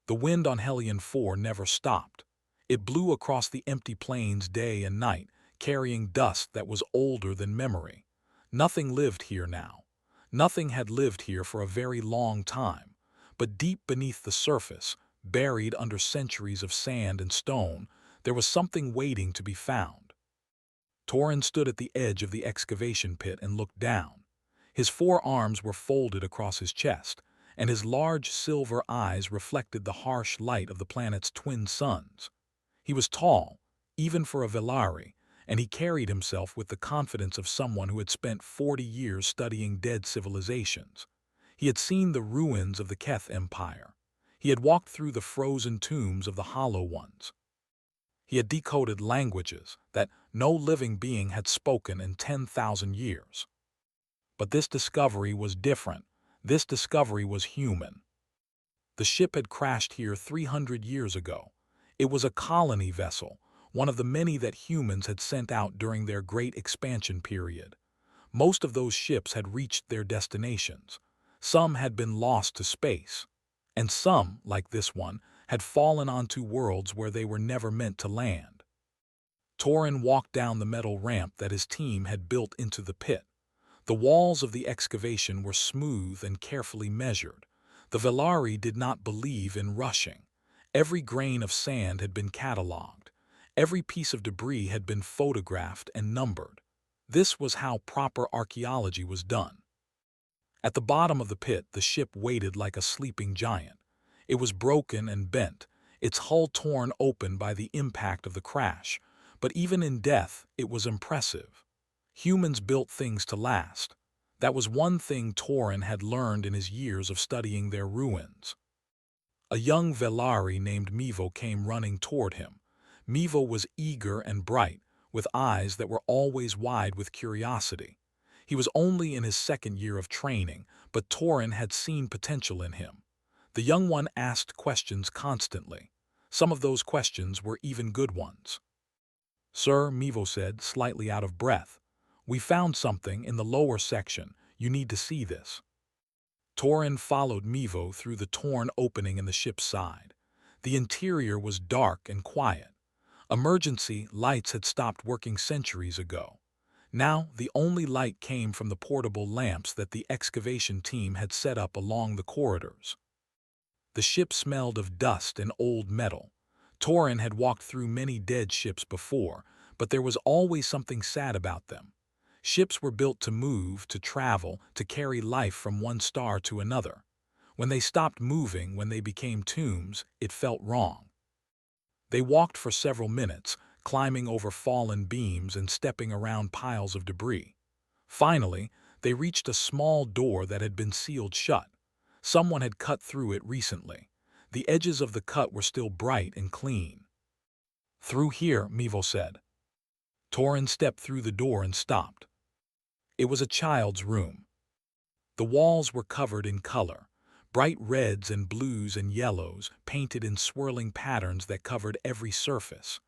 The wind on Hellion 4 never stopped. It blew across the empty plains day and night, carrying dust that was older than memory. Nothing lived here now. Nothing had lived here for a very long time. But deep beneath the surface, buried under centuries of sand and stone, there was something waiting to be found. Torin stood at the edge of the excavation pit and looked down. His forearms were folded across his chest, and his large silver eyes reflected the harsh light of the planet's twin suns. He was tall, even for a Velari, and he carried himself with the confidence of someone who had spent 40 years studying dead civilizations. He had seen the ruins of the Keth Empire. He had walked through the frozen tombs of the Hollow Ones. He had decoded languages that no living being had spoken in 10,000 years. But this discovery was different. This discovery was human. The ship had crashed here 300 years ago. It was a colony vessel, one of the many that humans had sent out during their great expansion period. Most of those ships had reached their destinations. Some had been lost to space. And some, like this one, had fallen onto worlds where they were never meant to land. Torin walked down the metal ramp that his team had built into the pit. The walls of the excavation were smooth and carefully measured. The Velari did not believe in rushing. Every grain of sand had been catalogued. Every piece of debris had been photographed and numbered. This was how proper archaeology was done. At the bottom of the pit, the ship waited like a sleeping giant. It was broken and bent, its hull torn open by the impact of the crash. But even in death, it was impressive. Humans built things to last. That was one thing Torin had learned in his years of studying their ruins. A young Velari named Mevo came running toward him. Mevo was eager and bright, with eyes that were always wide with curiosity. He was only in his second year of training, but Torin had seen potential in him. The young one asked questions constantly. Some of those questions were even good ones. "Sir," Mevo said, slightly out of breath, "we found something in the lower section. You need to see this." Torin followed Mevo through the torn opening in the ship's side. The interior was dark and quiet. Emergency lights had stopped working centuries ago. Now, the only light came from the portable lamps that the excavation team had set up along the corridors. The ship smelled of dust and old metal. Torin had walked through many dead ships before, but there was always something sad about them. Ships were built to move, to travel, to carry life from one star to another. When they stopped moving, when they became tombs, it felt wrong. They walked for several minutes, climbing over fallen beams and stepping around piles of debris. Finally, they reached a small door that had been sealed shut. Someone had cut through it recently. The edges of the cut were still bright and clean. "Through here," Mevo said. Torin stepped through the door and stopped. It was a child's room. The walls were covered in color, bright reds and blues and yellows, painted in swirling patterns that covered every surface.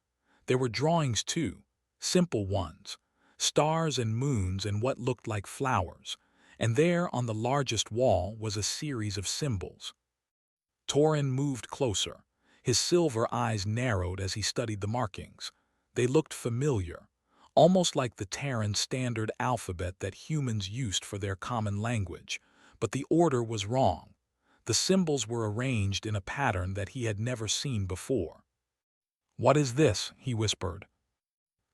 There were drawings too, simple ones, stars and moons and what looked like flowers, and there on the largest wall was a series of symbols. Torin moved closer. His silver eyes narrowed as he studied the markings. They looked familiar, almost like the Terran standard alphabet that humans used for their common language, but the order was wrong. The symbols were arranged in a pattern that he had never seen before. "What is this?" he whispered.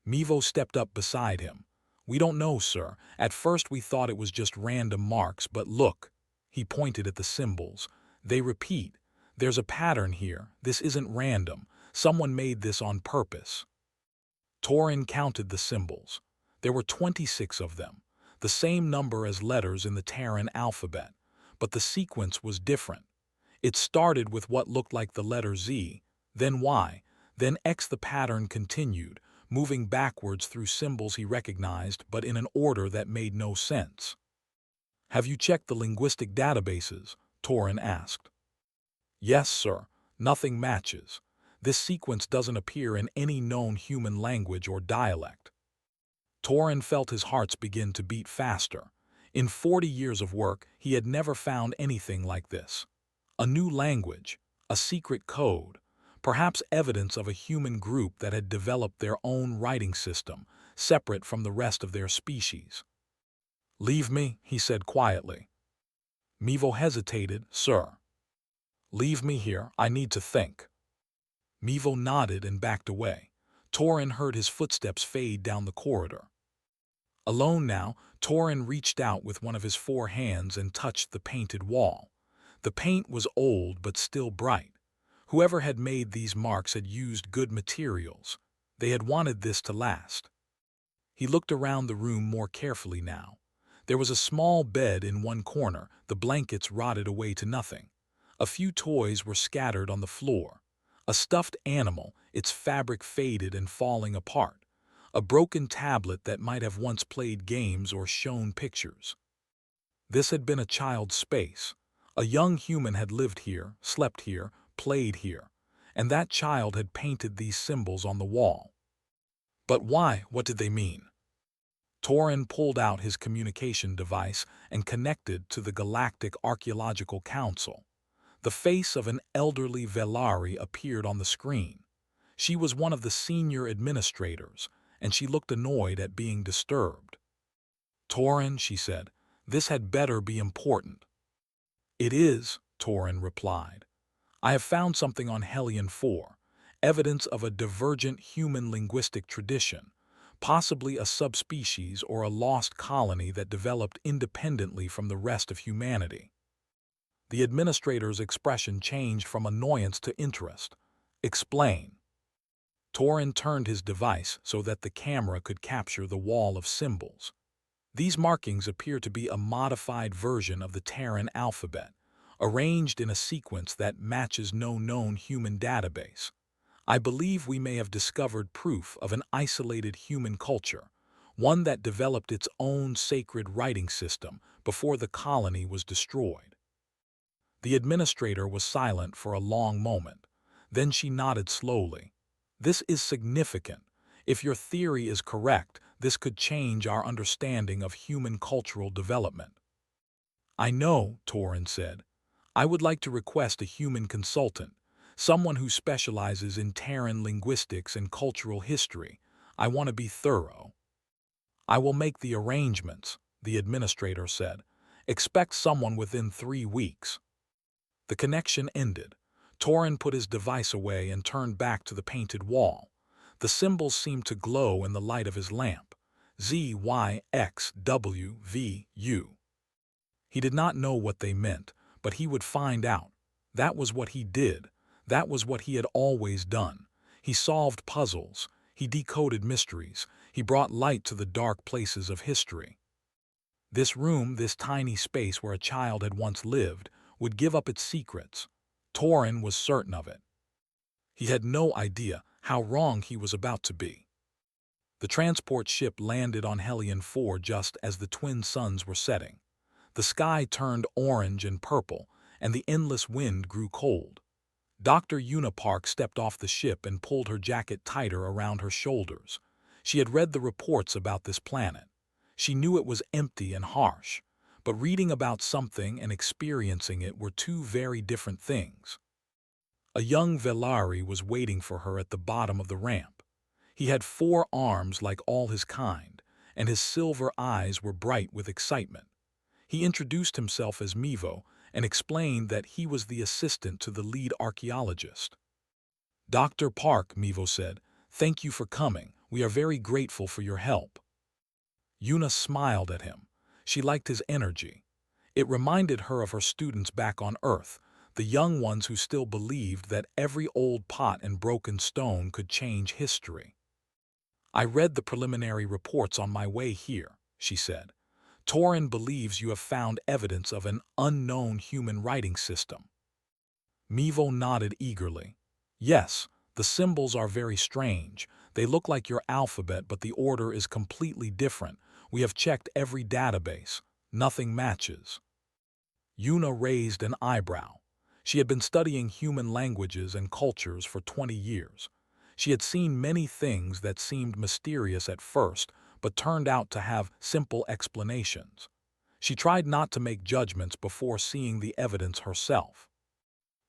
Mevo stepped up beside him. "We don't know, sir. At first we thought it was just random marks, but look." He pointed at the symbols. "They repeat. There's a pattern here. This isn't random. Someone made this on purpose." Torin counted the symbols. There were 26 of them, the same number as letters in the Terran alphabet, but the sequence was different. It started with what looked like the letter Z, then Y, then X. The pattern continued, moving backwards through symbols he recognized, but in an order that made no sense. "Have you checked the linguistic databases?" Torin asked. "Yes, sir. Nothing matches. This sequence doesn't appear in any known human language or dialect." Torin felt his heart begin to beat faster. In 40 years of work, he had never found anything like this. A new language, A secret code, perhaps evidence of a human group that had developed their own writing system, separate from the rest of their species. "Leave me," he said quietly. Mevo hesitated. "Sir." "Leave me here, I need to think." Mevo nodded and backed away. Torin heard his footsteps fade down the corridor. Alone now, Torin reached out with one of his 4 hands and touched the painted wall. The paint was old but still bright. Whoever had made these marks had used good materials. They had wanted this to last. He looked around the room more carefully now. There was a small bed in one corner, the blankets rotted away to nothing. A few toys were scattered on the floor. A stuffed animal, its fabric faded and falling apart. A broken tablet that might have once played games or shown pictures. This had been a child's space. A young human had lived here, slept here, played here, and that child had painted these symbols on the wall. But why? What did they mean? Torin pulled out his communication device and connected to the Galactic Archaeological Council. The face of an elderly Velari appeared on the screen. She was one of the senior administrators, and she looked annoyed at being disturbed. "Torin," she said, "this had better be important." "It is," Torin replied. "I have found something on Hellion 4, evidence of a divergent human linguistic tradition, possibly a subspecies or a lost colony that developed independently from the rest of humanity." The administrator's expression changed from annoyance to interest. "Explain." Torin turned his device so that the camera could capture the wall of symbols. These markings appear to be a modified version of the Terran alphabet, arranged in a sequence that matches no known human database. I believe we may have discovered proof of an isolated human culture, one that developed its own sacred writing system before the colony was destroyed. The administrator was silent for a long moment. Then she nodded slowly. "This is significant. If your theory is correct, this could change our understanding of human cultural development." "I know," Torin said. "I would like to request a human consultant, someone who specializes in Terran linguistics and cultural history. I want to be thorough." "I will make the arrangements," the administrator said. "Expect someone within 3 weeks." The connection ended. Torin put his device away and turned back to the painted wall. The symbols seemed to glow in the light of his lamp. Z, Y, X, W, V, U. He did not know what they meant, but he would find out. That was what he did. That was what he had always done. He solved puzzles. He decoded mysteries. He brought light to the dark places of history. This room, this tiny space where a child had once lived, would give up its secrets. Torin was certain of it. He had no idea how wrong he was about to be. The transport ship landed on Hellion 4 just as the twin suns were setting. The sky turned orange and purple, and the endless wind grew cold. Dr. Unipark stepped off the ship and pulled her jacket tighter around her shoulders. She had read the reports about this planet. She knew it was empty and harsh, but reading about something and experiencing it were 2 very different things. A young Velari was waiting for her at the bottom of the ramp. He had 4 arms like all his kind, and his silver eyes were bright with excitement. He introduced himself as Mevo and explained that he was the assistant to the lead archaeologist. "Dr. Park," Mevo said, "thank you for coming. We are very grateful for your help." Yuna smiled at him. She liked his energy. It reminded her of her students back on Earth, the young ones who still believed that every old pot and broken stone could change history. "I read the preliminary reports on my way here," she said. "Torin believes you have found evidence of an unknown human writing system." Mevo nodded eagerly. "Yes, the symbols are very strange. They look like your alphabet, but the order is completely different. We have checked every database. Nothing matches." Yuna raised an eyebrow. She had been studying human languages and cultures for 20 years. She had seen many things that seemed mysterious at first, but turned out to have simple explanations. She tried not to make judgments before seeing the evidence herself.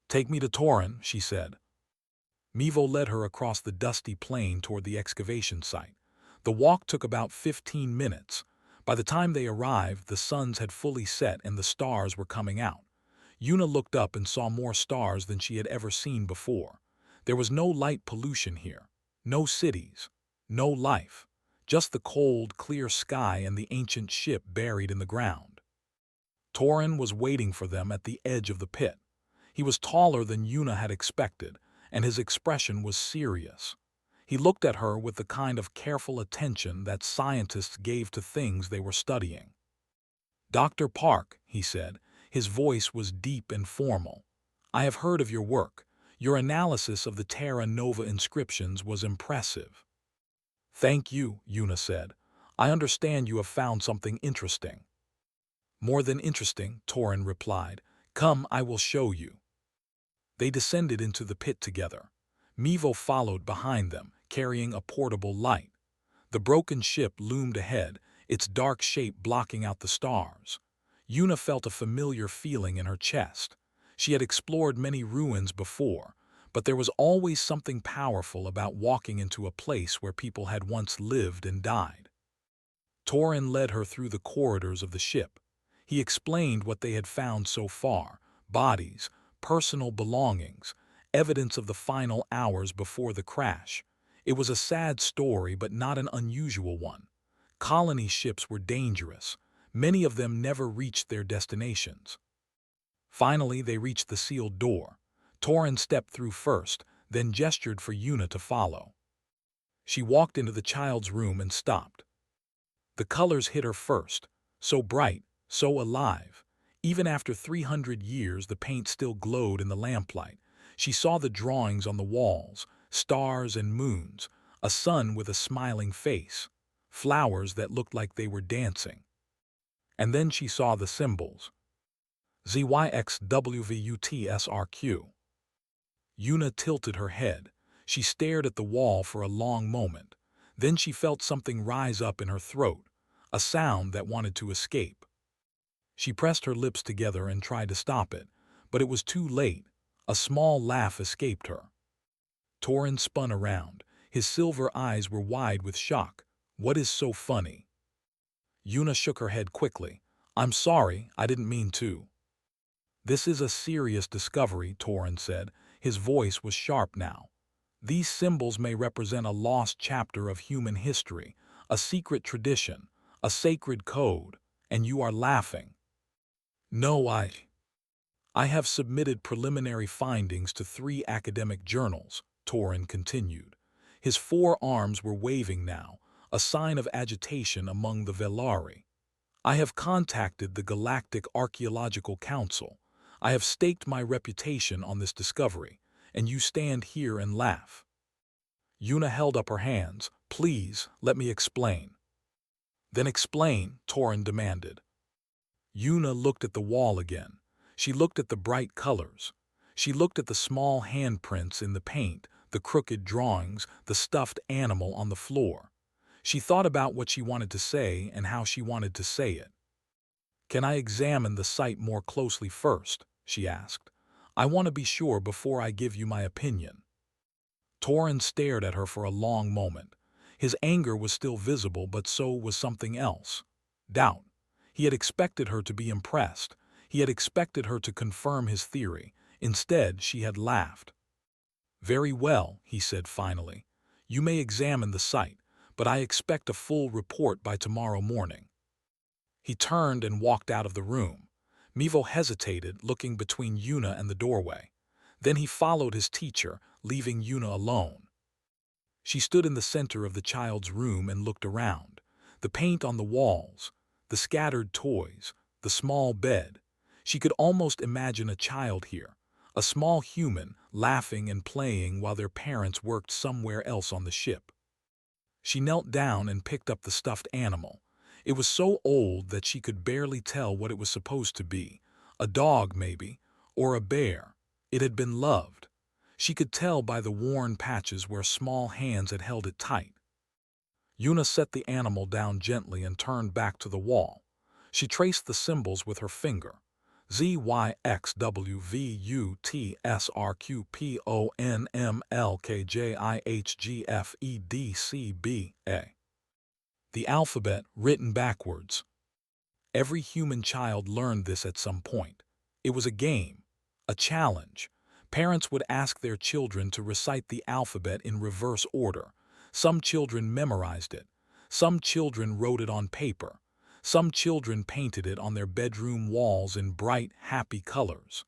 "Take me to Torin," she said. Mevo led her across the dusty plain toward the excavation site. The walk took about 15 minutes. By the time they arrived, the suns had fully set and the stars were coming out. Yuna looked up and saw more stars than she had ever seen before. There was no light pollution here, no cities, no life, just the cold, clear sky and the ancient ship buried in the ground. Torin was waiting for them at the edge of the pit. He was taller than Yuna had expected, and his expression was serious. He looked at her with the kind of careful attention that scientists gave to things they were studying. "Dr. Park," he said, his voice was deep and formal. "I have heard of your work. Your analysis of the Terra Nova inscriptions was impressive." "Thank you," Yuna said. "I understand you have found something interesting." "More than interesting," Torin replied. "Come, I will show you." They descended into the pit together. Mevo followed behind them, carrying a portable light. The broken ship loomed ahead, its dark shape blocking out the stars. Yuna felt a familiar feeling in her chest. She had explored many ruins before, but there was always something powerful about walking into a place where people had once lived and died. Torin led her through the corridors of the ship. He explained what they had found so far: bodies, personal belongings, evidence of the final hours before the crash. It was a sad story, but not an unusual one. Colony ships were dangerous. Many of them never reached their destinations. Finally, they reached the sealed door. Torin stepped through first, then gestured for Yuna to follow. She walked into the child's room and stopped. The colors hit her first, so bright, so alive. Even after 300 years, the paint still glowed in the lamplight. She saw the drawings on the walls, stars and moons, a sun with a smiling face, flowers that looked like they were dancing. And then she saw the symbols. ZYXWVUTSRQ. Yuna tilted her head. She stared at the wall for a long moment. Then she felt something rise up in her throat, a sound that wanted to escape. She pressed her lips together and tried to stop it, but it was too late. A small laugh escaped her. Torin spun around. His silver eyes were wide with shock. "What is so funny?" Yuna shook her head quickly. "I'm sorry, I didn't mean to." "This is a serious discovery," Torin said. His voice was sharp now. "These symbols may represent a lost chapter of human history, a secret tradition, a sacred code, and you are laughing." "No, I have submitted preliminary findings to 3 academic journals," Torin continued. His forearms were waving now, a sign of agitation among the Velari. "I have contacted the Galactic Archaeological Council. I have staked my reputation on this discovery, and you stand here and laugh." Yuna held up her hands. "Please, let me explain." "Then explain," Torin demanded. Yuna looked at the wall again. She looked at the bright colors. She looked at the small handprints in the paint, the crooked drawings, the stuffed animal on the floor. She thought about what she wanted to say and how she wanted to say it. "Can I examine the site more closely first?" she asked. "I want to be sure before I give you my opinion." Torin stared at her for a long moment. His anger was still visible, but so was something else. Doubt. He had expected her to be impressed. He had expected her to confirm his theory. Instead, she had laughed. "Very well," he said finally. "You may examine the site, but I expect a full report by tomorrow morning." He turned and walked out of the room. Mevo hesitated, looking between Yuna and the doorway. Then he followed his teacher, leaving Yuna alone. She stood in the center of the child's room and looked around. The paint on the walls, the scattered toys, the small bed. She could almost imagine a child here, a small human, laughing and playing while their parents worked somewhere else on the ship. She knelt down and picked up the stuffed animal. It was so old that she could barely tell what it was supposed to be. A dog, maybe, or a bear. It had been loved. She could tell by the worn patches where small hands had held it tight. Yuna set the animal down gently and turned back to the wall. She traced the symbols with her finger. ZYXWVUTSRQPONMLKJIHGFEDCBA. The alphabet written backwards. Every human child learned this at some point. It was a game, a challenge. Parents would ask their children to recite the alphabet in reverse order. Some children memorized it. Some children wrote it on paper. Some children painted it on their bedroom walls in bright, happy colors.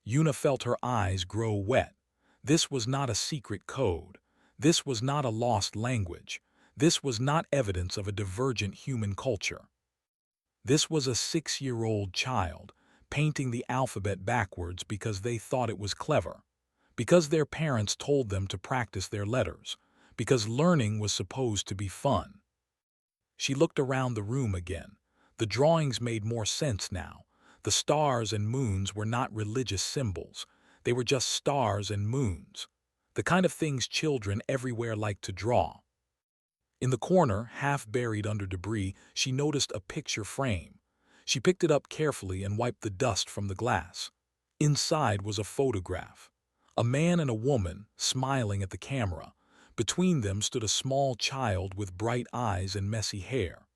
Una felt her eyes grow wet. This was not a secret code. This was not a lost language. This was not evidence of a divergent human culture. This was a 6-year-old child painting the alphabet backwards because they thought it was clever, because their parents told them to practice their letters, because learning was supposed to be fun. She looked around the room again. The drawings made more sense now. The stars and moons were not religious symbols. They were just stars and moons, the kind of things children everywhere like to draw. In the corner, half buried under debris, she noticed a picture frame. She picked it up carefully and wiped the dust from the glass. Inside was a photograph. A man and a woman, smiling at the camera. Between them stood a small child with bright eyes and messy hair.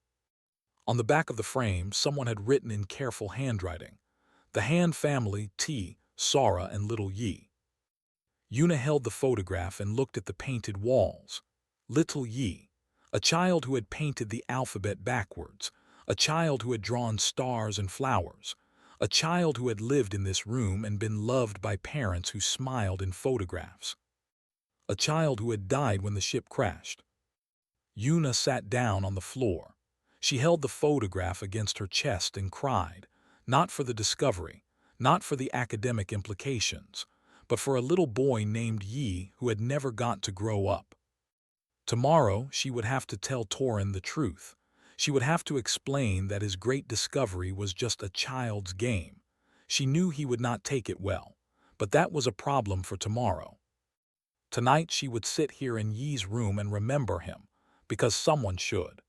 On the back of the frame, someone had written in careful handwriting, "The Han family, T, Sara and little Yi." Una held the photograph and looked at the painted walls. Little Yi. A child who had painted the alphabet backwards, a child who had drawn stars and flowers, a child who had lived in this room and been loved by parents who smiled in photographs, a child who had died when the ship crashed. Una sat down on the floor. She held the photograph against her chest and cried, not for the discovery, not for the academic implications, but for a little boy named Yi who had never got to grow up. Tomorrow, she would have to tell Torin the truth. She would have to explain that his great discovery was just a child's game. She knew he would not take it well, but that was a problem for tomorrow. Tonight, she would sit here in Yi's room and remember him, because someone should.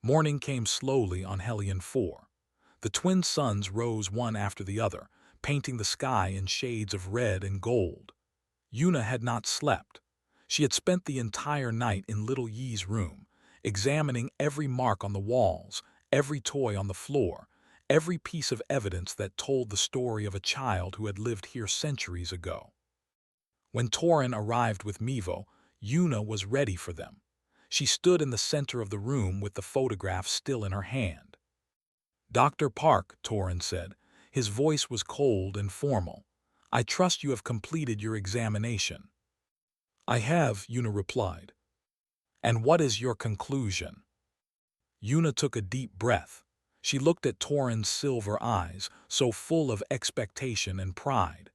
Morning came slowly on Hellion 4. The twin suns rose one after the other, painting the sky in shades of red and gold. Una had not slept. She had spent the entire night in little Yi's room, examining every mark on the walls, every toy on the floor, every piece of evidence that told the story of a child who had lived here centuries ago. When Torin arrived with Mevo, Una was ready for them. She stood in the center of the room with the photograph still in her hand. "Dr. Park," Torin said. His voice was cold and formal. "I trust you have completed your examination." "I have," Una replied. "And what is your conclusion?" Una took a deep breath. She looked at Torin's silver eyes, so full of expectation and pride.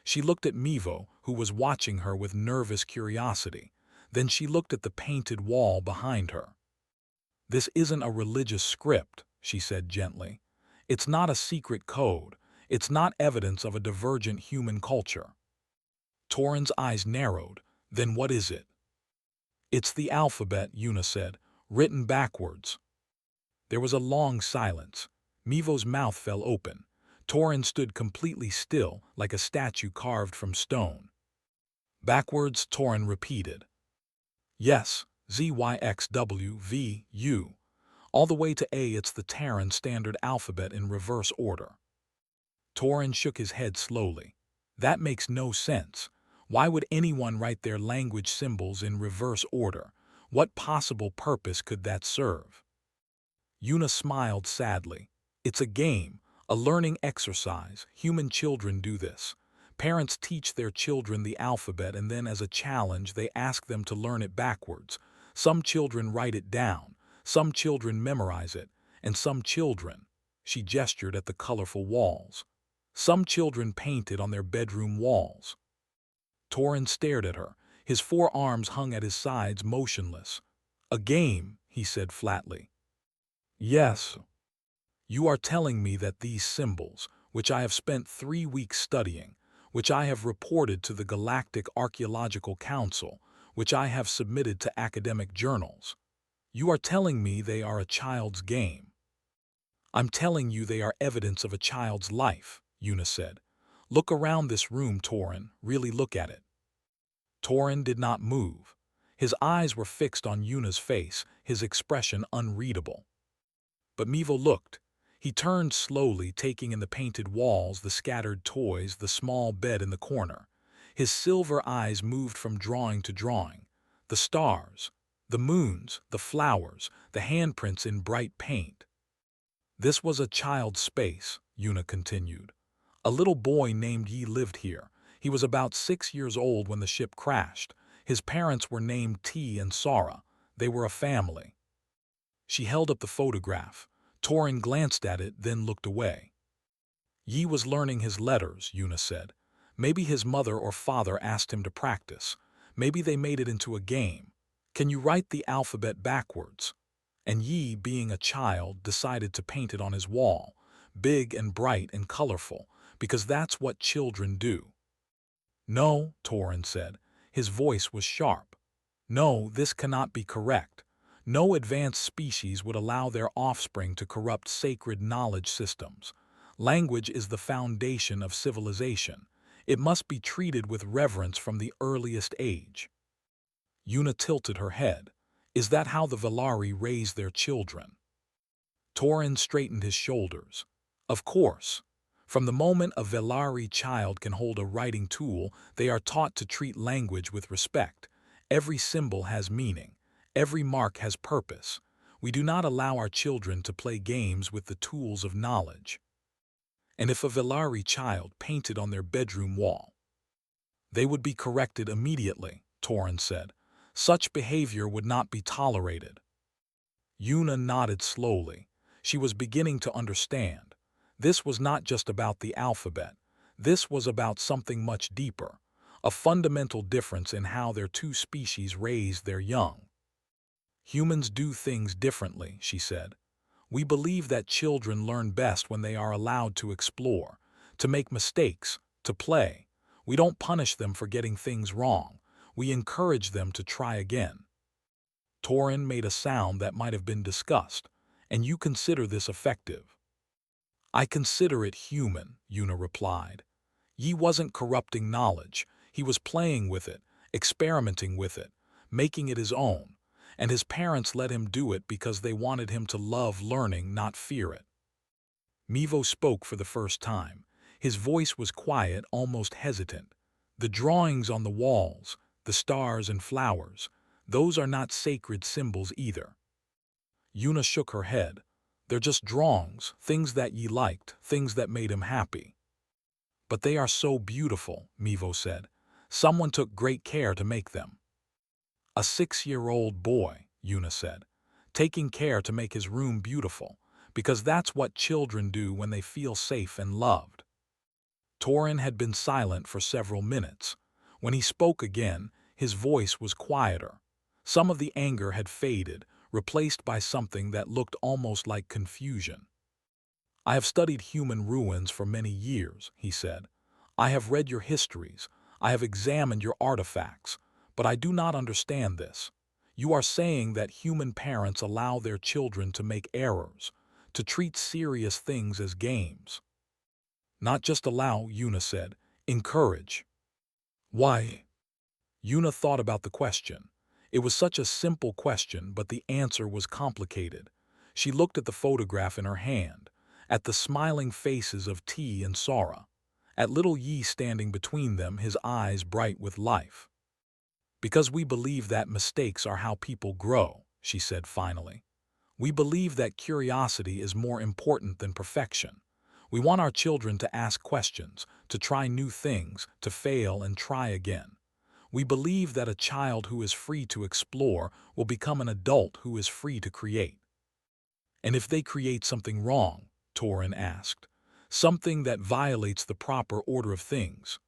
She looked at Mevo, who was watching her with nervous curiosity. Then she looked at the painted wall behind her. "This isn't a religious script," she said gently. "It's not a secret code. It's not evidence of a divergent human culture." Torin's eyes narrowed. "Then what is it?" "It's the alphabet," Una said, "written backwards." There was a long silence. Mevo's mouth fell open. Torin stood completely still, like a statue carved from stone. "Backwards," Torin repeated. "Yes, ZYXWVU. All the way to A. It's the Terran standard alphabet in reverse order." Torin shook his head slowly. "That makes no sense. Why would anyone write their language symbols in reverse order? What possible purpose could that serve?" Una smiled sadly. "It's a game, a learning exercise. Human children do this. Parents teach their children the alphabet and then as a challenge they ask them to learn it backwards. Some children write it down, some children memorize it, and some children," she gestured at the colorful walls, "some children paint it on their bedroom walls." Torin stared at her. His forearms hung at his sides motionless. "A game," he said flatly. "Yes. You are telling me that these symbols, which I have spent 3 weeks studying, which I have reported to the Galactic Archaeological Council, which I have submitted to academic journals, you are telling me they are a child's game." I'm telling you they are evidence of a child's life, Yuna said. Look around this room, Torin. Really look at it. Torin did not move. His eyes were fixed on Yuna's face, his expression unreadable. But Mevo looked. He turned slowly, taking in the painted walls, the scattered toys, the small bed in the corner. His silver eyes moved from drawing to drawing. The stars, the moons, the flowers, the handprints in bright paint. This was a child's space, Yuna continued. A little boy named Yi lived here. He was about 6 years old when the ship crashed. His parents were named T and Sara. They were a family. She held up the photograph. Torin glanced at it, then looked away. Yi was learning his letters, Yuna said. Maybe his mother or father asked him to practice. Maybe they made it into a game. Can you write the alphabet backwards? And Yi, being a child, decided to paint it on his wall, big and bright and colorful, because that's what children do. No, Torin said. His voice was sharp. No, this cannot be correct. No advanced species would allow their offspring to corrupt sacred knowledge systems. Language is the foundation of civilization. It must be treated with reverence from the earliest age. Yuna tilted her head. Is that how the Velari raise their children? Torin straightened his shoulders. Of course. From the moment a Velari child can hold a writing tool, they are taught to treat language with respect. Every symbol has meaning. Every mark has purpose. We do not allow our children to play games with the tools of knowledge. And if a Velari child painted on their bedroom wall, they would be corrected immediately, Torin said. Such behavior would not be tolerated. Yuna nodded slowly. She was beginning to understand. This was not just about the alphabet. This was about something much deeper, a fundamental difference in how their two species raised their young. Humans do things differently, she said. We believe that children learn best when they are allowed to explore, to make mistakes, to play. We don't punish them for getting things wrong. We encourage them to try again. Torin made a sound that might have been disgust. And you consider this effective? I consider it human, Yuna replied. Yi wasn't corrupting knowledge. He was playing with it, experimenting with it, making it his own. And his parents let him do it because they wanted him to love learning, not fear it. Mevo spoke for the first time. His voice was quiet, almost hesitant. The drawings on the walls, the stars and flowers, those are not sacred symbols either. Yuna shook her head. They're just drawings, things that Yi liked, things that made him happy. But they are so beautiful, Mevo said. Someone took great care to make them. A 6-year-old boy, Yuna said, taking care to make his room beautiful, because that's what children do when they feel safe and loved. Torin had been silent for several minutes. When he spoke again, his voice was quieter. Some of the anger had faded, replaced by something that looked almost like confusion. I have studied human ruins for many years, he said. I have read your histories. I have examined your artifacts. But I do not understand this. You are saying that human parents allow their children to make errors, to treat serious things as games. Not just allow, Yuna said, encourage. Why? Yuna thought about the question. It was such a simple question, but the answer was complicated. She looked at the photograph in her hand, at the smiling faces of T and Sara, at little Yi standing between them, his eyes bright with life. Because we believe that mistakes are how people grow, she said finally. We believe that curiosity is more important than perfection. We want our children to ask questions, to try new things, to fail and try again. We believe that a child who is free to explore will become an adult who is free to create. And if they create something wrong, Torin asked, something that violates the proper order of things,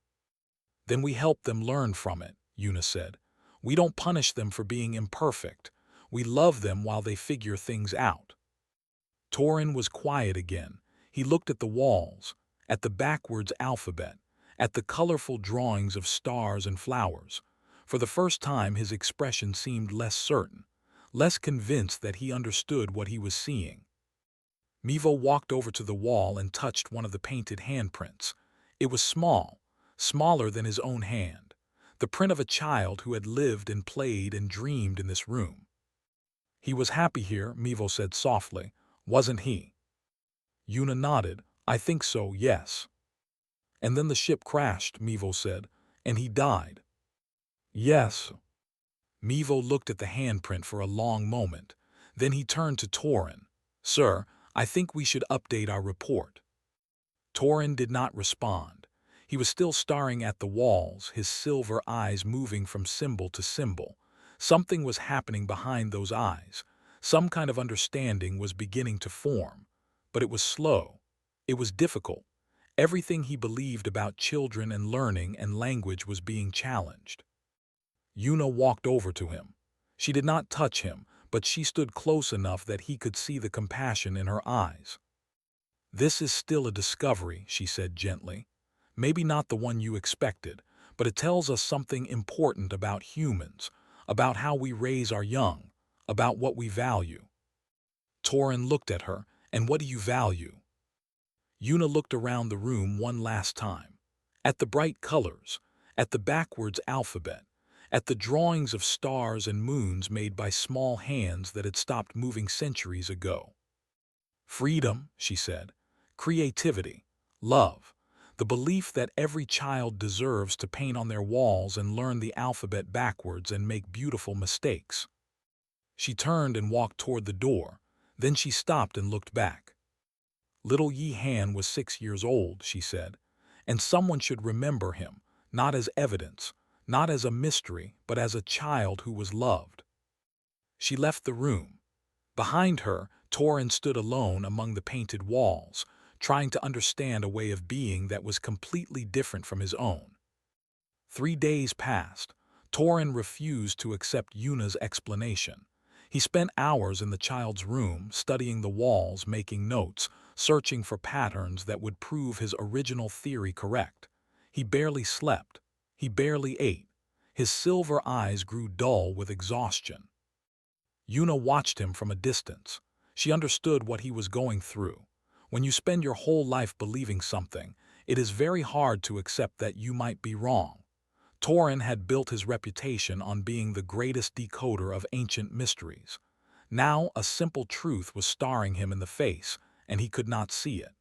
then we help them learn from it, Yuna said. We don't punish them for being imperfect. We love them while they figure things out. Torin was quiet again. He looked at the walls, at the backwards alphabet, at the colorful drawings of stars and flowers. For the first time, his expression seemed less certain, less convinced that he understood what he was seeing. Mevo walked over to the wall and touched one of the painted handprints. It was small, smaller than his own hand, the print of a child who had lived and played and dreamed in this room. He was happy here, Mevo said softly, wasn't he? Yuna nodded. I think so, yes. And then the ship crashed, Mevo said, and he died. Yes. Mevo looked at the handprint for a long moment. Then he turned to Torin. Sir, I think we should update our report. Torin did not respond. He was still staring at the walls, his silver eyes moving from symbol to symbol. Something was happening behind those eyes. Some kind of understanding was beginning to form. But it was slow. It was difficult. Everything he believed about children and learning and language was being challenged. Yuna walked over to him. She did not touch him, but she stood close enough that he could see the compassion in her eyes. This is still a discovery, she said gently. Maybe not the one you expected, but it tells us something important about humans, about how we raise our young, about what we value. Torin looked at her. And what do you value? Yuna looked around the room one last time. At the bright colors, at the backwards alphabet, at the drawings of stars and moons made by small hands that had stopped moving centuries ago. Freedom, she said. Creativity. Love. The belief that every child deserves to paint on their walls and learn the alphabet backwards and make beautiful mistakes. She turned and walked toward the door. Then she stopped and looked back. Little Yi Han was 6 years old, she said, and someone should remember him, not as evidence, not as a mystery, but as a child who was loved. She left the room. Behind her, Torin stood alone among the painted walls, trying to understand a way of being that was completely different from his own. 3 days passed. Torin refused to accept Yuna's explanation. He spent hours in the child's room, studying the walls, making notes, searching for patterns that would prove his original theory correct. He barely slept. He barely ate. His silver eyes grew dull with exhaustion. Yuna watched him from a distance. She understood what he was going through. When you spend your whole life believing something, it is very hard to accept that you might be wrong. Torin had built his reputation on being the greatest decoder of ancient mysteries. Now a simple truth was staring him in the face, and he could not see it.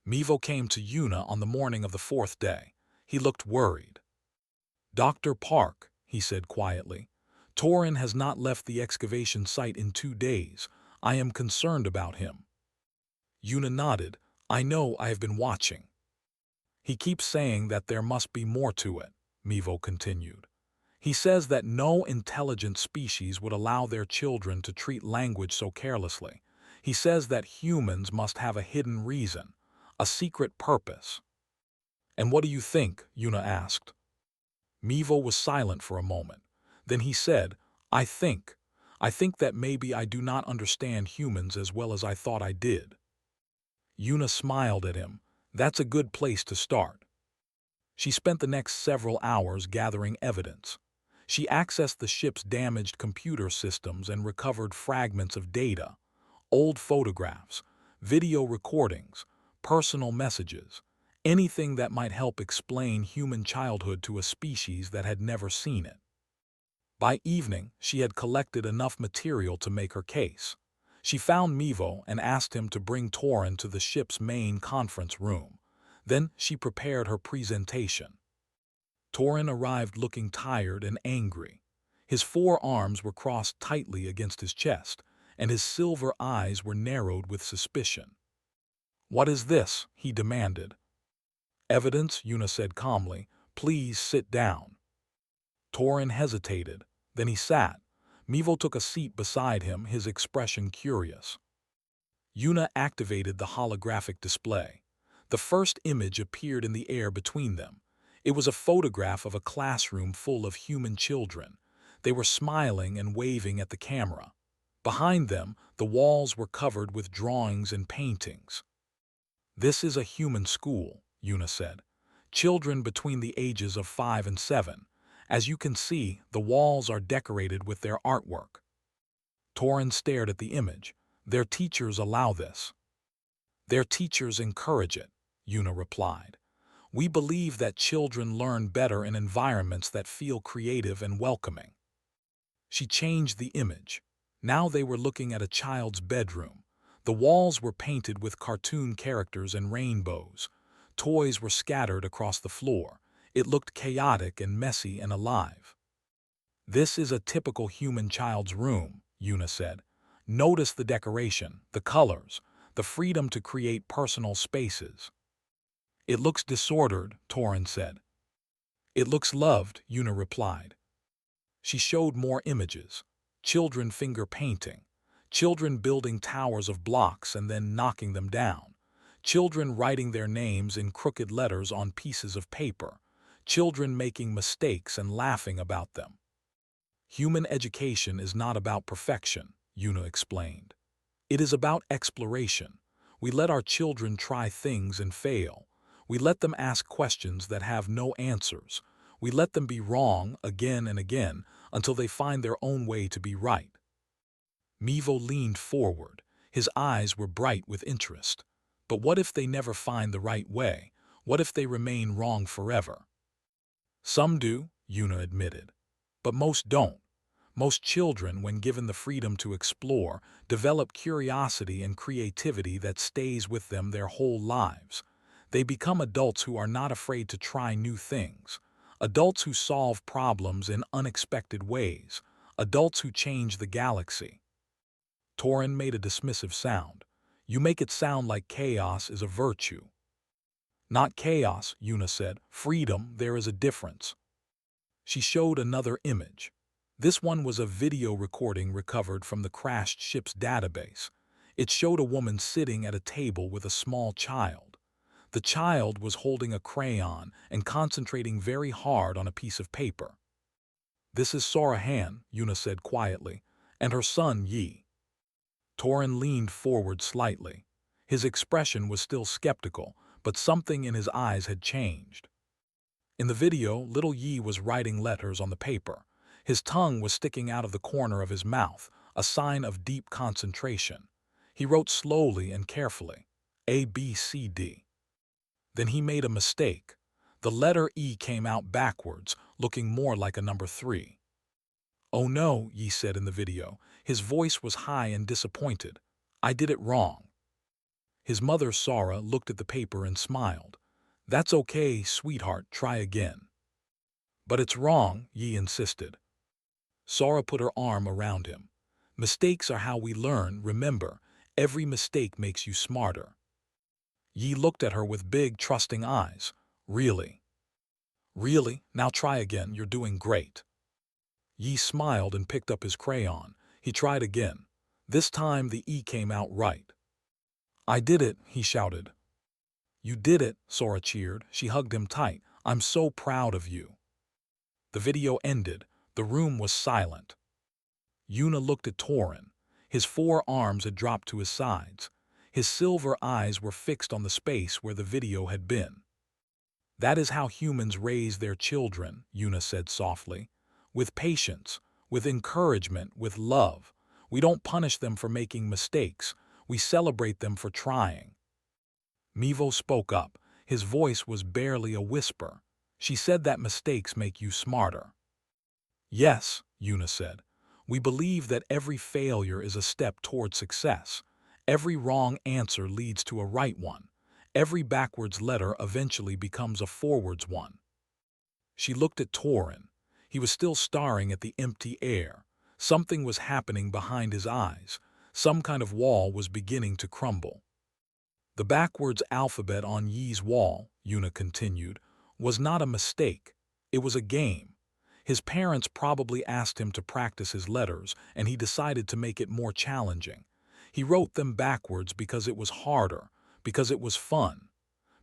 Mevo came to Yuna on the morning of the 4th day. He looked worried. Dr. Park, he said quietly, Torin has not left the excavation site in 2 days. I am concerned about him. Yuna nodded. I know, I have been watching. He keeps saying that there must be more to it, Mevo continued. He says that no intelligent species would allow their children to treat language so carelessly. He says that humans must have a hidden reason, a secret purpose. And what do you think? Yuna asked. Mevo was silent for a moment. Then he said, I think that maybe I do not understand humans as well as I thought I did. Yuna smiled at him. That's a good place to start. She spent the next several hours gathering evidence. She accessed the ship's damaged computer systems and recovered fragments of data, old photographs, video recordings, personal messages, anything that might help explain human childhood to a species that had never seen it. By evening, she had collected enough material to make her case. She found Mevo and asked him to bring Torin to the ship's main conference room. Then she prepared her presentation. Torin arrived looking tired and angry. His 4 arms were crossed tightly against his chest, and his silver eyes were narrowed with suspicion. What is this? He demanded. Evidence, Yuna said calmly. Please sit down. Torin hesitated. Then he sat. Mevo took a seat beside him, his expression curious. Yuna activated the holographic display. The first image appeared in the air between them. It was a photograph of a classroom full of human children. They were smiling and waving at the camera. Behind them, the walls were covered with drawings and paintings. This is a human school, Yuna said. Children between the ages of 5 and 7. As you can see, the walls are decorated with their artwork. Torin stared at the image. Their teachers allow this. Their teachers encourage it, Yuna replied. We believe that children learn better in environments that feel creative and welcoming. She changed the image. Now they were looking at a child's bedroom. The walls were painted with cartoon characters and rainbows. Toys were scattered across the floor. It looked chaotic and messy and alive. This is a typical human child's room, Yuna said. Notice the decoration, the colors, the freedom to create personal spaces. It looks disordered, Torin said. It looks loved, Yuna replied. She showed more images. Children finger painting. Children building towers of blocks and then knocking them down. Children writing their names in crooked letters on pieces of paper. Children making mistakes and laughing about them. Human education is not about perfection, Yuna explained. It is about exploration. We let our children try things and fail. We let them ask questions that have no answers. We let them be wrong again and again until they find their own way to be right. Mevo leaned forward. His eyes were bright with interest. But what if they never find the right way? What if they remain wrong forever? Some do, Yuna admitted. But most don't. Most children, when given the freedom to explore, develop curiosity and creativity that stays with them their whole lives. They become adults who are not afraid to try new things. Adults who solve problems in unexpected ways. Adults who change the galaxy. Torin made a dismissive sound. You make it sound like chaos is a virtue. Not chaos, Yuna said. Freedom, there is a difference. She showed another image. This one was a video recording recovered from the crashed ship's database. It showed a woman sitting at a table with a small child. The child was holding a crayon and concentrating very hard on a piece of paper. This is Sora Han, Yuna said quietly, and her son Yi. Torin leaned forward slightly. His expression was still skeptical, but something in his eyes had changed. In the video, little Yi was writing letters on the paper. His tongue was sticking out of the corner of his mouth, a sign of deep concentration. He wrote slowly and carefully, A, B, C, D. Then he made a mistake. The letter E came out backwards, looking more like a number 3. Oh no, Yi said in the video. His voice was high and disappointed. I did it wrong. His mother, Sora, looked at the paper and smiled. That's okay, sweetheart, try again. But it's wrong, Yi insisted. Sora put her arm around him. Mistakes are how we learn, remember. Every mistake makes you smarter. Yi looked at her with big, trusting eyes. Really? Really? Now try again, you're doing great. Yi smiled and picked up his crayon. He tried again. This time the E came out right. I did it, he shouted. You did it, Sora cheered. She hugged him tight. I'm so proud of you. The video ended. The room was silent. Yuna looked at Torin. His 4 arms had dropped to his sides. His silver eyes were fixed on the space where the video had been. That is how humans raise their children, Yuna said softly. With patience, with encouragement, with love. We don't punish them for making mistakes. We celebrate them for trying. Mevo spoke up. His voice was barely a whisper. She said that mistakes make you smarter. Yes, Yuna said. We believe that every failure is a step toward success. Every wrong answer leads to a right one. Every backwards letter eventually becomes a forwards one. She looked at Torin. He was still staring at the empty air. Something was happening behind his eyes. Some kind of wall was beginning to crumble. The backwards alphabet on Yi's wall, Yuna continued, was not a mistake. It was a game. His parents probably asked him to practice his letters, and he decided to make it more challenging. He wrote them backwards because it was harder, because it was fun,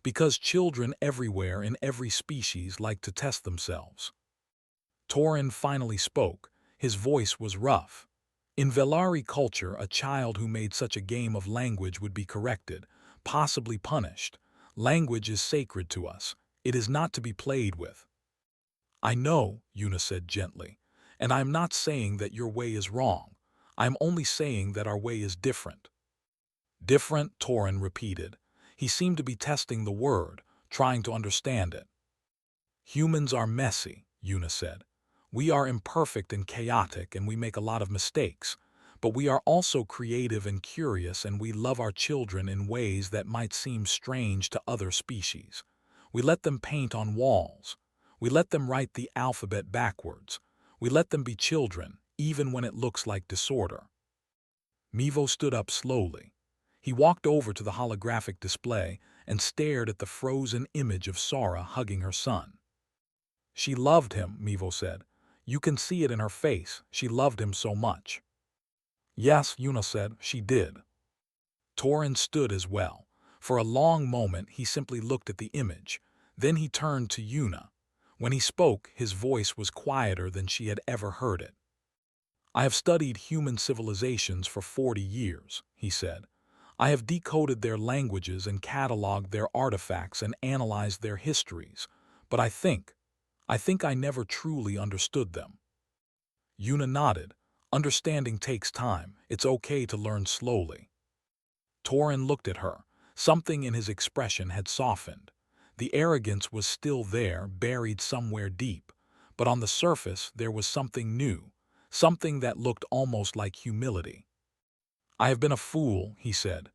because children everywhere in every species like to test themselves. Torin finally spoke. His voice was rough. In Velari culture, a child who made such a game of language would be corrected, possibly punished. Language is sacred to us. It is not to be played with. I know, Yuna said gently, and I am not saying that your way is wrong. I am only saying that our way is different. Different, Torin repeated. He seemed to be testing the word, trying to understand it. Humans are messy, Yuna said. We are imperfect and chaotic, and we make a lot of mistakes. But we are also creative and curious, and we love our children in ways that might seem strange to other species. We let them paint on walls. We let them write the alphabet backwards. We let them be children, even when it looks like disorder. Mevo stood up slowly. He walked over to the holographic display and stared at the frozen image of Sora hugging her son. She loved him, Mevo said. You can see it in her face. She loved him so much. Yes, Yuna said, she did. Torin stood as well. For a long moment he simply looked at the image. Then he turned to Yuna. When he spoke, his voice was quieter than she had ever heard it. I have studied human civilizations for 40 years, he said. I have decoded their languages and cataloged their artifacts and analyzed their histories. But I think I never truly understood them. Yuna nodded. Understanding takes time. It's okay to learn slowly. Torin looked at her. Something in his expression had softened. The arrogance was still there, buried somewhere deep. But on the surface there was something new, something that looked almost like humility. I have been a fool, he said.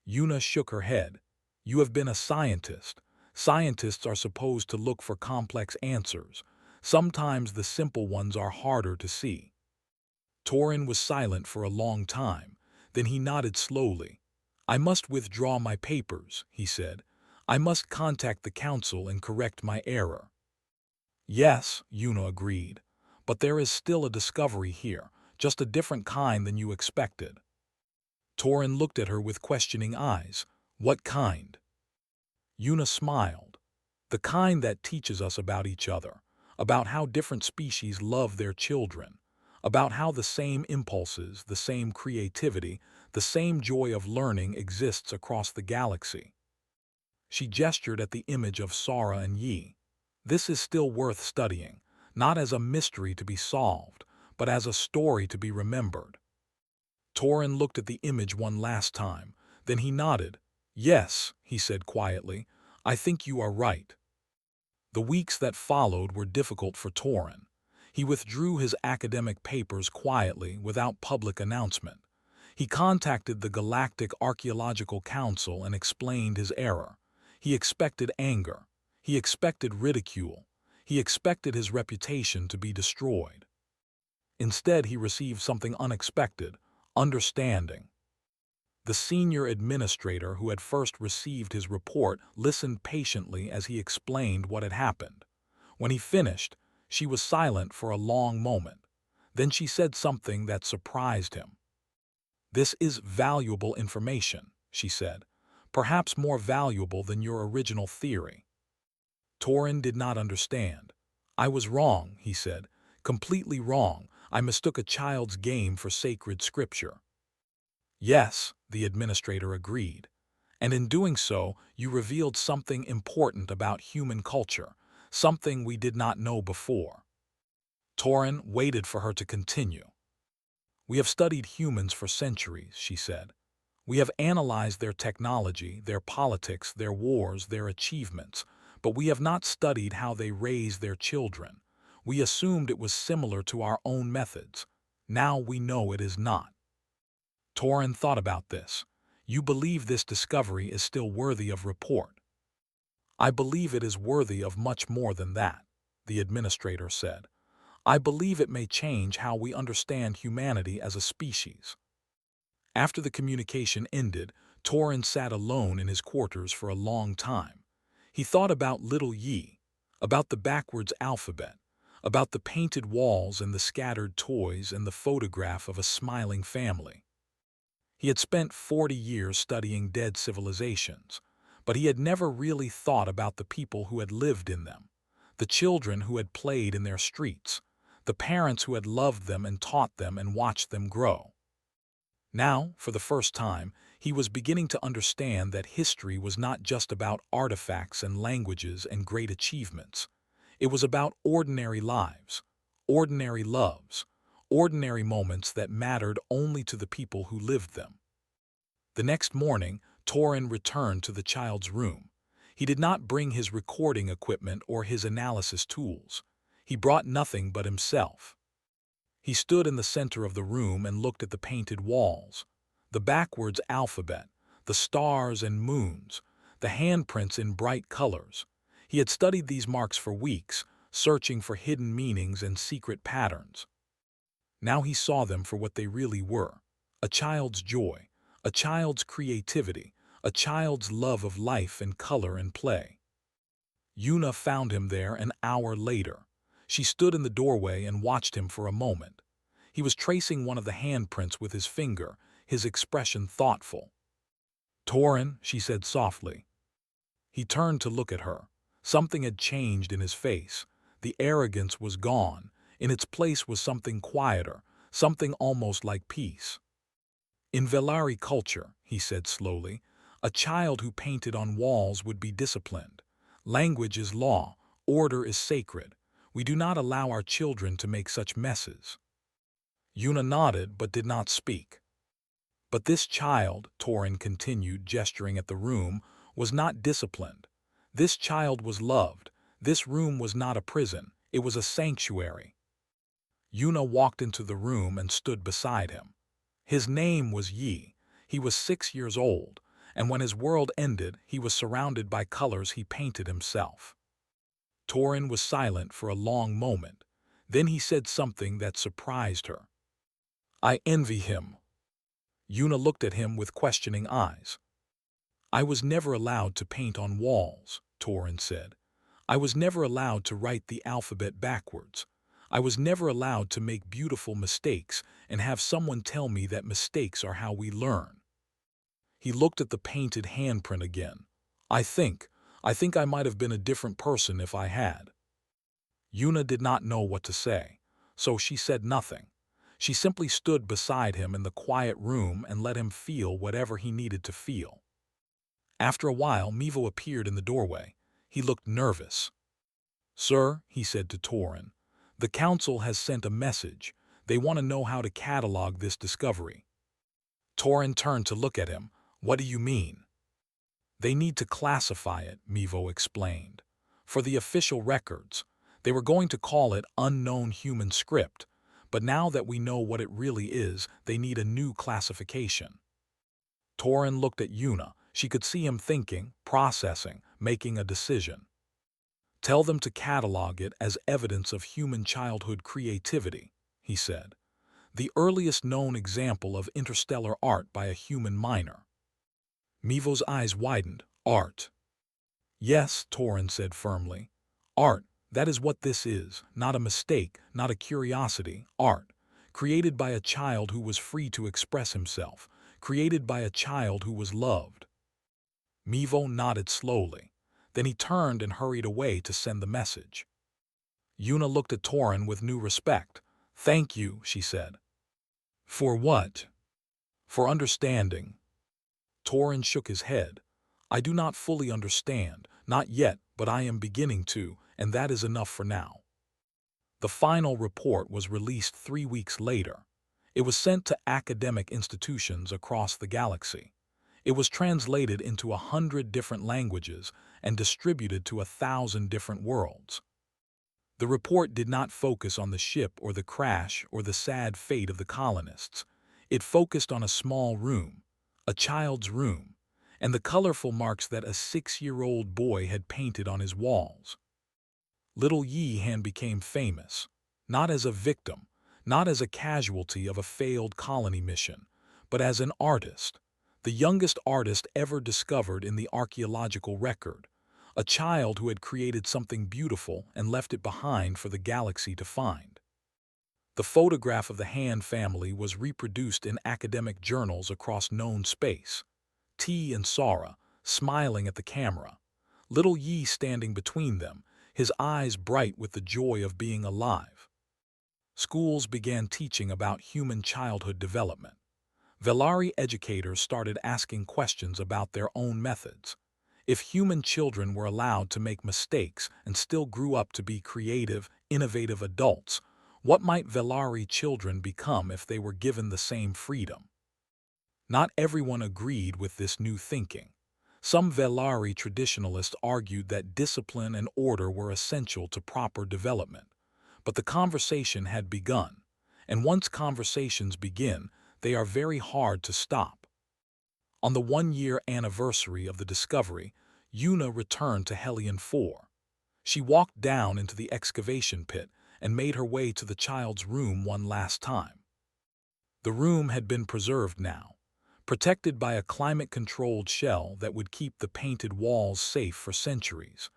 Yuna shook her head. You have been a scientist. Scientists are supposed to look for complex answers. Sometimes the simple ones are harder to see. Torin was silent for a long time. Then he nodded slowly. I must withdraw my papers, he said. I must contact the council and correct my error. Yes, Yuna agreed. But there is still a discovery here, just a different kind than you expected. Torin looked at her with questioning eyes. What kind? Yuna smiled. The kind that teaches us about each other, about how different species love their children, about how the same impulses, the same creativity, the same joy of learning exists across the galaxy. She gestured at the image of Sora and Yi. This is still worth studying, not as a mystery to be solved, but as a story to be remembered. Torin looked at the image one last time, then he nodded. Yes, he said quietly, I think you are right. The weeks that followed were difficult for Torin. He withdrew his academic papers quietly without public announcement. He contacted the Galactic Archaeological Council and explained his error. He expected anger. He expected ridicule. He expected his reputation to be destroyed. Instead, he received something unexpected: understanding. The senior administrator who had first received his report listened patiently as he explained what had happened. When he finished, she was silent for a long moment. Then she said something that surprised him. This is valuable information, she said, perhaps more valuable than your original theory. Torin did not understand. I was wrong, he said, completely wrong. I mistook a child's game for sacred scripture. Yes, the administrator agreed. And in doing so, you revealed something important about human culture, something we did not know before. Torin waited for her to continue. We have studied humans for centuries, she said. We have analyzed their technology, their politics, their wars, their achievements, but we have not studied how they raise their children. We assumed it was similar to our own methods. Now we know it is not. Torin thought about this. You believe this discovery is still worthy of report. I believe it is worthy of much more than that, the administrator said. I believe it may change how we understand humanity as a species. After the communication ended, Torin sat alone in his quarters for a long time. He thought about little Yi, about the backwards alphabet, about the painted walls and the scattered toys and the photograph of a smiling family. He had spent 40 years studying dead civilizations, but he had never really thought about the people who had lived in them, the children who had played in their streets, the parents who had loved them and taught them and watched them grow. Now, for the first time, he was beginning to understand that history was not just about artifacts and languages and great achievements. It was about ordinary lives, ordinary loves, ordinary moments that mattered only to the people who lived them. The next morning, Torin returned to the child's room. He did not bring his recording equipment or his analysis tools. He brought nothing but himself. He stood in the center of the room and looked at the painted walls, the backwards alphabet, the stars and moons, the handprints in bright colors. He had studied these marks for weeks, searching for hidden meanings and secret patterns. Now he saw them for what they really were: a child's joy, a child's creativity, a child's love of life and color and play. Yuna found him there an hour later. She stood in the doorway and watched him for a moment. He was tracing one of the handprints with his finger, his expression thoughtful. "Torin," she said softly. He turned to look at her. Something had changed in his face. The arrogance was gone. In its place was something quieter, something almost like peace. "In Velari culture," he said slowly, "a child who painted on walls would be disciplined. Language is law, order is sacred. We do not allow our children to make such messes." Yuna nodded but did not speak. "But this child," Torin continued, gesturing at the room, "was not disciplined. This child was loved. This room was not a prison, it was a sanctuary." Yuna walked into the room and stood beside him. His name was Yi. He was 6 years old, and when his world ended, he was surrounded by colors he painted himself. Torin was silent for a long moment. Then he said something that surprised her. "I envy him." Yuna looked at him with questioning eyes. "I was never allowed to paint on walls," Torin said. "I was never allowed to write the alphabet backwards. I was never allowed to make beautiful mistakes and have someone tell me that mistakes are how we learn." He looked at the painted handprint again. I think I might have been a different person if I had." Yuna did not know what to say, so she said nothing. She simply stood beside him in the quiet room and let him feel whatever he needed to feel. After a while, Mevo appeared in the doorway. He looked nervous. "Sir," he said to Torin, "the council has sent a message. They want to know how to catalog this discovery." Torin turned to look at him. "What do you mean?" "They need to classify it," Mevo explained. "For the official records. They were going to call it unknown human script, but now that we know what it really is, they need a new classification." Torin looked at Yuna. She could see him thinking, processing, making a decision. "Tell them to catalog it as evidence of human childhood creativity," he said. "The earliest known example of interstellar art by a human minor." Mevo's eyes widened. "Art?" "Yes," Torin said firmly. "Art, that is what this is. Not a mistake, not a curiosity. Art. Created by a child who was free to express himself. Created by a child who was loved." Mevo nodded slowly. Then he turned and hurried away to send the message. Yuna looked at Torin with new respect. "Thank you," she said. "For what?" "For understanding." Torin shook his head. "I do not fully understand, not yet, but I am beginning to, and that is enough for now." The final report was released 3 weeks later. It was sent to academic institutions across the galaxy. It was translated into 100 different languages and distributed to 1,000 different worlds. The report did not focus on the ship or the crash or the sad fate of the colonists. It focused on a small room, a child's room, and the colorful marks that a 6-year-old boy had painted on his walls. Little Yi-Han became famous, not as a victim, not as a casualty of a failed colony mission, but as an artist, the youngest artist ever discovered in the archaeological record, a child who had created something beautiful and left it behind for the galaxy to find. The photograph of the Han family was reproduced in academic journals across known space. T and Sara, smiling at the camera, little Yi standing between them, his eyes bright with the joy of being alive. Schools began teaching about human childhood development. Velari educators started asking questions about their own methods. If human children were allowed to make mistakes and still grew up to be creative, innovative adults, what might Velari children become if they were given the same freedom? Not everyone agreed with this new thinking. Some Velari traditionalists argued that discipline and order were essential to proper development. But the conversation had begun, and once conversations begin, they are very hard to stop. On the one-year anniversary of the discovery, Una returned to Hellion 4. She walked down into the excavation pit and made her way to the child's room one last time. The room had been preserved now, protected by a climate-controlled shell that would keep the painted walls safe for centuries.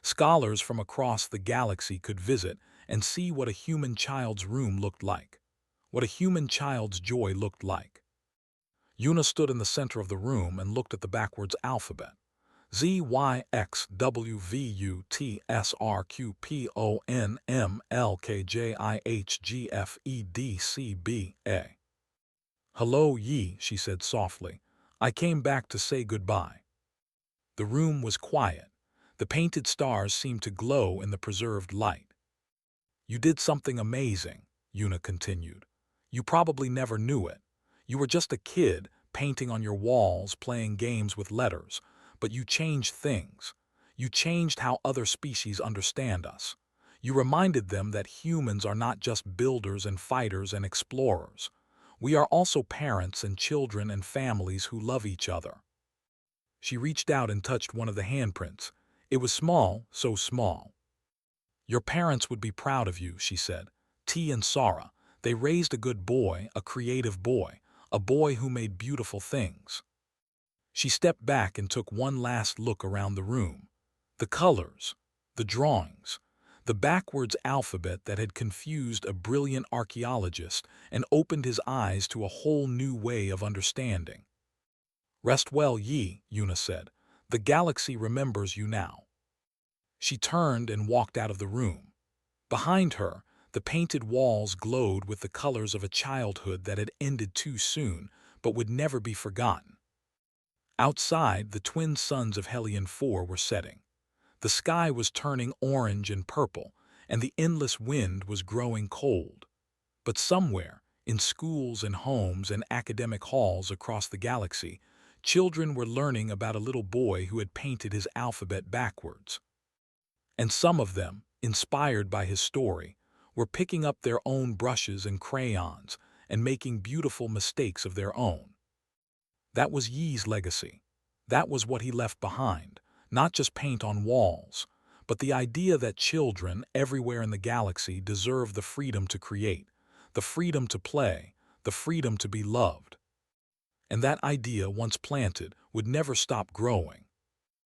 Scholars from across the galaxy could visit and see what a human child's room looked like, what a human child's joy looked like. Una stood in the center of the room and looked at the backwards alphabet. Z, Y, X, W, V, U, T, S, R, Q, P, O, N, M, L, K, J, I, H, G, F, E, D, C, B, A. "Hello, Yi," she said softly. "I came back to say goodbye." The room was quiet. The painted stars seemed to glow in the preserved light. "You did something amazing," Una continued. "You probably never knew it. You were just a kid, painting on your walls, playing games with letters. But you changed things. You changed how other species understand us. You reminded them that humans are not just builders and fighters and explorers. We are also parents and children and families who love each other." She reached out and touched one of the handprints. It was small, so small. "Your parents would be proud of you," she said. "T and Sara, they raised a good boy, a creative boy, a boy who made beautiful things." She stepped back and took one last look around the room. The colors, the drawings, the backwards alphabet that had confused a brilliant archaeologist and opened his eyes to a whole new way of understanding. "Rest well, Yi," Una said. "The galaxy remembers you now." She turned and walked out of the room. Behind her, the painted walls glowed with the colors of a childhood that had ended too soon but would never be forgotten. Outside, the twin suns of Hellion 4 were setting. The sky was turning orange and purple, and the endless wind was growing cold. But somewhere, in schools and homes and academic halls across the galaxy, children were learning about a little boy who had painted his alphabet backwards. And some of them, inspired by his story, were picking up their own brushes and crayons and making beautiful mistakes of their own. That was Yi's legacy. That was what he left behind, not just paint on walls, but the idea that children everywhere in the galaxy deserve the freedom to create, the freedom to play, the freedom to be loved. And that idea, once planted, would never stop growing.